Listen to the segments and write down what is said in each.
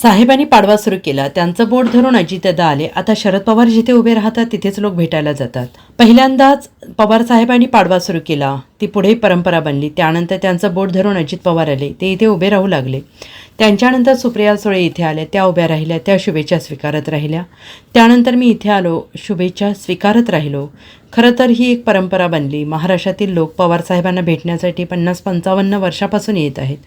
साहेबांनी पाडवा सुरू केला. त्यांचं बोट धरून अजितदादा आले. आता शरद पवार जिथे उभे राहतात तिथेच लोक भेटायला जातात. पहिल्यांदाच पवार साहेबांनी पाडवा सुरू केला, ती पुढे परंपरा बनली. त्यानंतर त्यांचं बोट धरून अजित पवार आले, ते इथे उभे राहू लागले. त्यांच्यानंतर सुप्रिया सुळे इथे आल्या, त्या उभ्या राहिल्या, त्या शुभेच्छा स्वीकारत राहिल्या. त्यानंतर मी इथे आलो, शुभेच्छा स्वीकारत राहिलो. खरं तर ही एक परंपरा बनली. महाराष्ट्रातील लोक पवारसाहेबांना भेटण्यासाठी 50-55 वर्षापासून येत आहेत.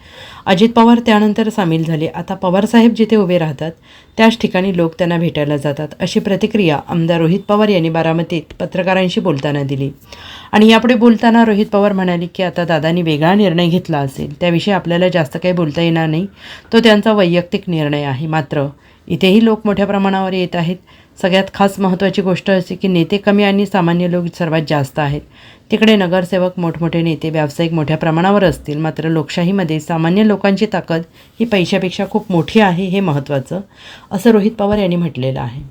अजित पवार त्यानंतर सामील झाले. आता पवारसाहेब जिथे उभे राहतात त्याच ठिकाणी लोक त्यांना भेटायला जातात, अशी प्रतिक्रिया आमदार रोहित पवार यांनी बारामतीत पत्रकारांशी बोलताना दिली. आणि यापुढे बोलताना रोहित पवार म्हणाले की आता दादांनी वेगळा निर्णय घेतला असेल, त्याविषयी आपल्याला जास्त काही बोलता येणार नाही, तो त्यांचा वैयक्तिक निर्णय आहे. मात्र इथेही लोक मोठ्या प्रमाणावर येत आहेत. सगळ्यात खास महत्त्वाची गोष्ट अशी की नेते कमी आणि सामान्य लोक सर्वात जास्त आहेत. तिकडे नगरसेवक, मोठमोठे नेते, व्यावसायिक मोठ्या प्रमाणावर असतील, मात्र लोकशाहीमध्ये सामान्य लोकांची ताकद ही पैशापेक्षा खूप मोठी आहे, हे महत्त्वाचं, असं रोहित पवार यांनी म्हटलेलं आहे.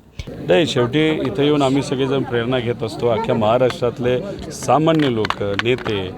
नाही, शेवटी इथं येऊन आम्ही सगळेजण प्रेरणा घेत असतो. अख्ख्या महाराष्ट्रातले सामान्य लोक, नेते,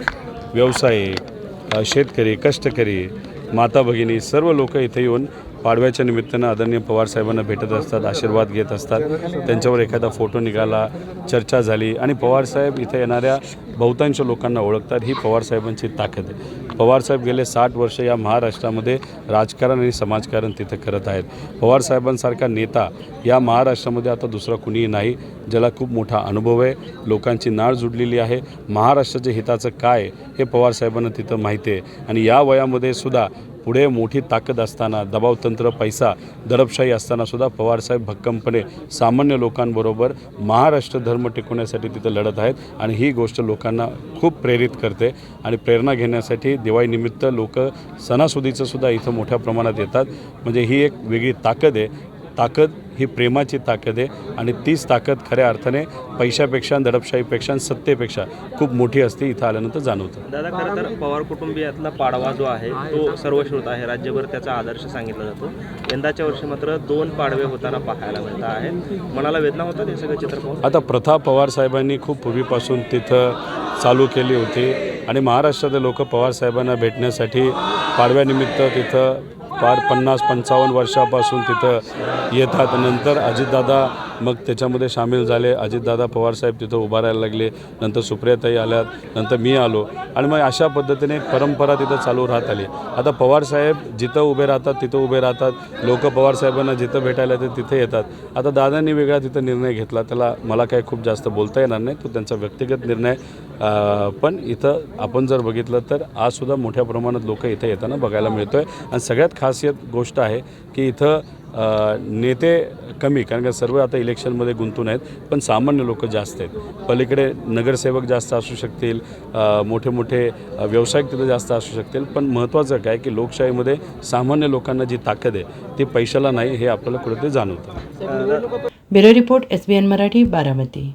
व्यावसायिक, शेतकरी, कष्टकरी, माता भगिनी सर्व लोक इथे येऊन पाडव्याच्या निमित्तानं आदरणीय पवारसाहेबांना भेटत असतात, आशीर्वाद घेत असतात. त्यांच्यावर एखादा फोटो निघाला, चर्चा झाली आणि पवारसाहेब इथे येणाऱ्या बहुतांश लोकांना ओळखतात. ही पवारसाहेबांची ताकद आहे. पवारसाहेब गेले 60 वर्ष या महाराष्ट्रामध्ये राजकारण आणि समाजकारण तिथं करत आहेत. पवारसाहेबांसारखा नेता या महाराष्ट्रामध्ये आता दुसरा कुणीही नाही, ज्याला खूप मोठा अनुभव आहे, लोकांची नाळ जुडलेली आहे. महाराष्ट्राच्या हिताचं काय हे पवारसाहेबांना तिथं माहिती आहे. आणि या वयामध्ये सुद्धा पुढे मोठी ताकद असताना, दबावतंत्र, पैसा, दडपशाही असतानासुद्धा पवारसाहेब भक्कमपणे सामान्य लोकांबरोबर महाराष्ट्र धर्म टिकवण्यासाठी तिथं लढत आहेत. आणि ही गोष्ट लोकांना खूप प्रेरित करते. आणि प्रेरणा घेण्यासाठी दिवाळीनिमित्त लोक सणासुदीचंसुद्धा इथं मोठ्या प्रमाणात येतात. म्हणजे ही एक वेगळी ताकद आहे. ताकद ही प्रेमाची ताकद आहे आणि तीच ताकद खऱ्या अर्थाने पैशापेक्षा, दडपशाहीपेक्षा, सत्तेपेक्षा खूप मोठी असते, इथं आल्यानंतर जाणवतं. दादा, खरं तर पवार कुटुंबियातला पाडवा जो आहे तो सर्वश्रुत आहे, राज्यभर त्याचा आदर्श सांगितला जातो. यंदाच्या वर्षी मात्र 2 पाडवे होताना पाहायला मिळत आहे. मनाला वेदना होतात हे सगळं चित्र पाहून? आता प्रथा पवारसाहेबांनी खूप पूर्वीपासून तिथं चालू केली होती आणि महाराष्ट्रातले लोक पवारसाहेबांना भेटण्यासाठी पाडव्यानिमित्त तिथं फार 50-55 वर्षापासून तिथं येतात. नंतर अजितदादा मग त्याच्यामध्ये सामील झाले. अजितदादा पवारसाहेब तिथं उभा राहायला लागले. नंतर सुप्रियाताई आल्यात, नंतर मी आलो आणि मग अशा पद्धतीने एक परंपरा तिथं चालू राहत आली. आता पवारसाहेब जिथं उभे राहतात तिथं उभे राहतात. लोक पवारसाहेबांना जिथं भेटायला येतात तिथे येतात. आता दादांनी वेगळा तिथं निर्णय घेतला, त्याला मला काही खूप जास्त बोलता येणार नाही, तो त्यांचा व्यक्तिगत निर्णय. पण इथं आपण जर बघितलं तर आजसुद्धा मोठ्या प्रमाणात लोक इथं येताना बघायला मिळतो आहे. आणि सगळ्यात खासियत गोष्ट आहे की इथं नेते कमी, कारण का सर्व आता इलेक्शनमध्ये गुंतून आहेत, पण सामान्य लोक जास्त आहेत. पलीकडे नगरसेवक जास्त असू शकतील, मोठे मोठे व्यावसायिक तिथं जास्त असू शकतील, पण महत्त्वाचं काय की लोकशाहीमध्ये सामान्य लोकांना जी ताकद आहे ती पैशाला नाही, हे आपल्याला कुठेतरी जाणवतं. Bureau report, SBN Marathi, Baramati.